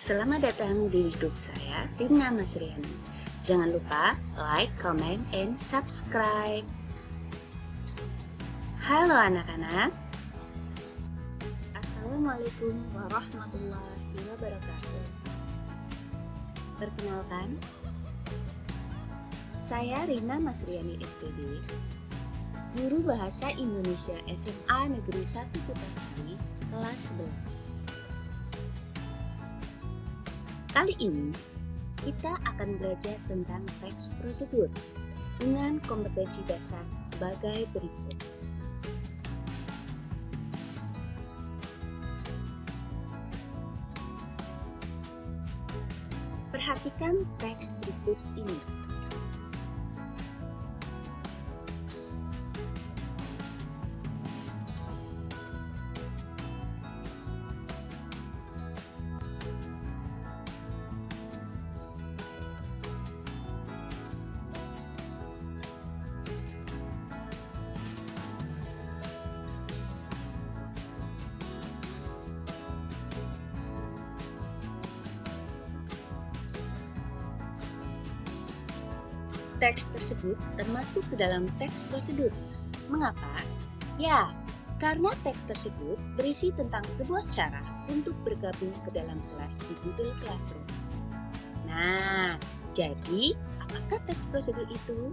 Selamat datang di YouTube saya, Rina Masriani. Jangan lupa like, comment, and subscribe. Halo anak-anak. Assalamualaikum warahmatullahi wabarakatuh. Perkenalkan, saya Rina Masriani SPD, Guru Bahasa Indonesia SMA Negeri 1 Kutasari, kelas 11. Kali ini, kita akan belajar tentang teks prosedur dengan kompetensi dasar sebagai berikut. Perhatikan teks berikut ini. Teks tersebut termasuk ke dalam teks prosedur. Mengapa? Ya, karena teks tersebut berisi tentang sebuah cara untuk bergabung ke dalam kelas di Google Classroom. Nah, jadi apakah teks prosedur itu?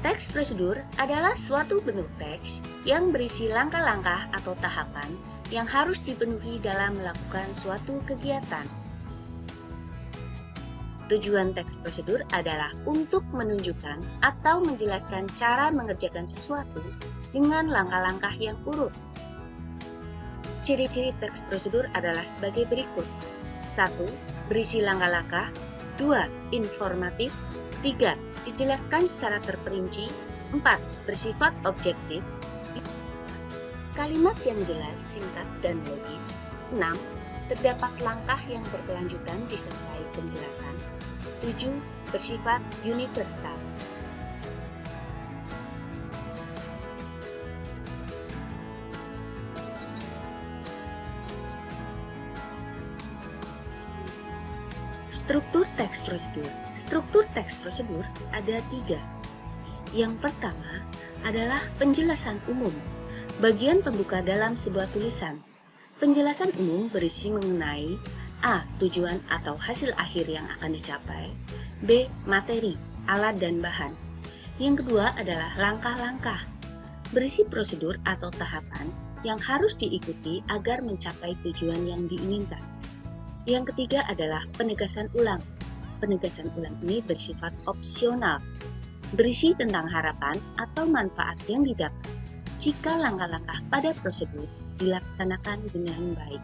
Teks prosedur adalah suatu bentuk teks yang berisi langkah-langkah atau tahapan yang harus dipenuhi dalam melakukan suatu kegiatan. Tujuan teks prosedur adalah untuk menunjukkan atau menjelaskan cara mengerjakan sesuatu dengan langkah-langkah yang urut. Ciri-ciri teks prosedur adalah sebagai berikut. 1. Berisi langkah-langkah. 2. Informatif. 3. Dijelaskan secara terperinci. 4. Bersifat objektif. Kalimat yang jelas, singkat, dan logis. 6. Terdapat langkah yang berkelanjutan disertai penjelasan. 7. Bersifat universal. Struktur teks prosedur. Struktur teks prosedur ada 3. Yang pertama adalah penjelasan umum. Bagian pembuka dalam sebuah tulisan. Penjelasan umum berisi mengenai A. Tujuan atau hasil akhir yang akan dicapai. B. Materi, alat dan bahan. Yang kedua adalah langkah-langkah. Berisi prosedur atau tahapan yang harus diikuti agar mencapai tujuan yang diinginkan. Yang ketiga adalah penegasan ulang. Penegasan ulang ini bersifat opsional. Berisi tentang harapan atau manfaat yang didapat jika langkah-langkah pada prosedur dilaksanakan dengan baik.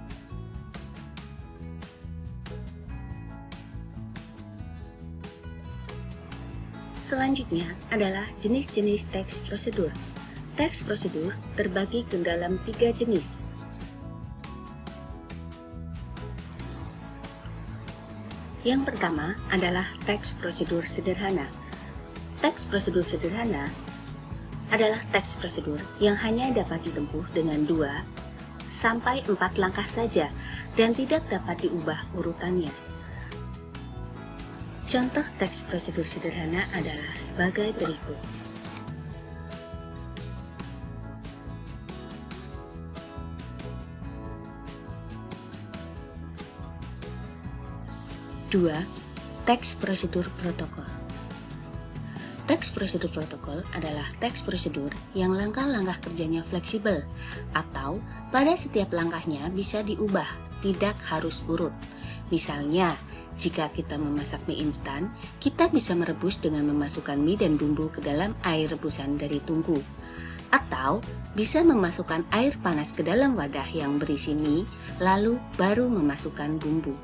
Selanjutnya adalah jenis-jenis teks prosedur. Teks prosedur terbagi ke dalam 3 jenis. Yang pertama adalah teks prosedur sederhana. Teks prosedur sederhana adalah teks prosedur yang hanya dapat ditempuh dengan 2 sampai 4 langkah saja dan tidak dapat diubah urutannya. Contoh teks prosedur sederhana adalah sebagai berikut. Dua, teks prosedur protokol. Teks prosedur protokol adalah teks prosedur yang langkah-langkah kerjanya fleksibel atau pada setiap langkahnya bisa diubah, tidak harus urut. Misalnya, jika kita memasak mie instan, kita bisa merebus dengan memasukkan mie dan bumbu ke dalam air rebusan dari tungku. Atau bisa memasukkan air panas ke dalam wadah yang berisi mie, lalu baru memasukkan bumbu.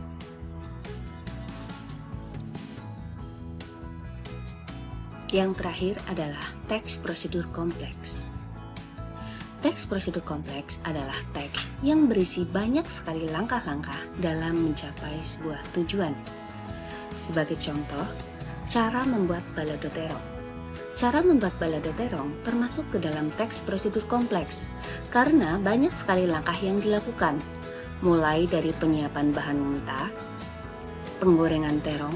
Yang terakhir adalah teks prosedur kompleks. Teks prosedur kompleks adalah teks yang berisi banyak sekali langkah-langkah dalam mencapai sebuah tujuan. Sebagai contoh, cara membuat balado terong. Cara membuat balado terong termasuk ke dalam teks prosedur kompleks, karena banyak sekali langkah yang dilakukan, mulai dari penyiapan bahan mentah, penggorengan terong,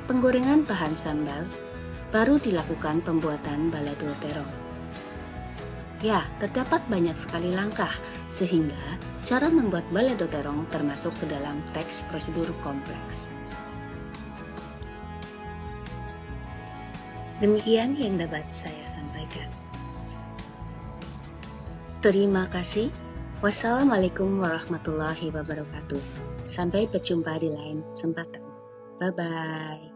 penggorengan bahan sambal, baru dilakukan pembuatan balado terong. Ya, terdapat banyak sekali langkah, sehingga cara membuat balado terong termasuk ke dalam teks prosedur kompleks. Demikian yang dapat saya sampaikan. Terima kasih. Wassalamualaikum warahmatullahi wabarakatuh. Sampai berjumpa di lain kesempatan. Bye-bye.